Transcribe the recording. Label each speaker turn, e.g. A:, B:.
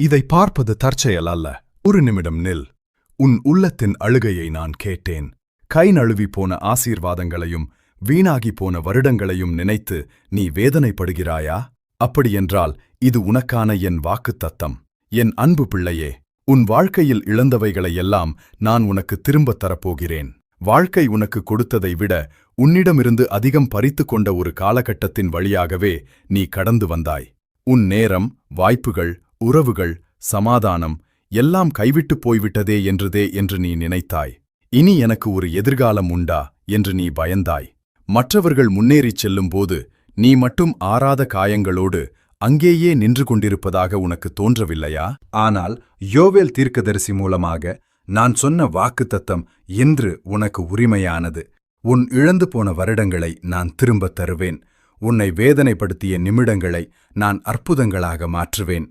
A: இதை பார்ப்பது தற்செயல் அல்ல. ஒரு நிமிடம் நில். உன் உள்ளத்தின் அழுகையை நான் கேட்டேன். கை நழுவி போன ஆசீர்வாதங்களையும் வீணாகி போன வருடங்களையும் நினைத்து நீ வேதனைப்படுகிறாயா? அப்படியென்றால் இது உனக்கான என் வாக்குத்தத்தம். என் அன்பு பிள்ளையே, உன் வாழ்க்கையில் இழந்தவைகளையெல்லாம் நான் உனக்கு திரும்பத் தரப்போகிறேன். வாழ்க்கை உனக்கு கொடுத்ததை விட உன்னிடமிருந்து அதிகம் பறித்து கொண்ட ஒரு காலகட்டத்தின் வழியாகவே நீ கடந்து வந்தாய். உன் நேரம், வாய்ப்புகள், உறவுகள், சமாதானம் எல்லாம் கைவிட்டுப் போய்விட்டதே என்று நீ நினைத்தாய். இனி எனக்கு ஒரு எதிர்காலம் உண்டா என்று நீ பயந்தாய். மற்றவர்கள் முன்னேறிச் செல்லும்போது நீ மட்டும் ஆறாத காயங்களோடு அங்கேயே நின்று கொண்டிருப்பதாக உனக்கு தோன்றவில்லையா? ஆனால் யோவேல் தீர்க்கதரிசி மூலமாக நான் சொன்ன வாக்குத்தத்தம் இன்று உனக்கு உரிமையானது. உன் இழந்து போன வருடங்களை நான் திரும்பத் தருவேன். உன்னை வேதனைப்படுத்திய நிமிடங்களை நான் அற்புதங்களாக மாற்றுவேன்.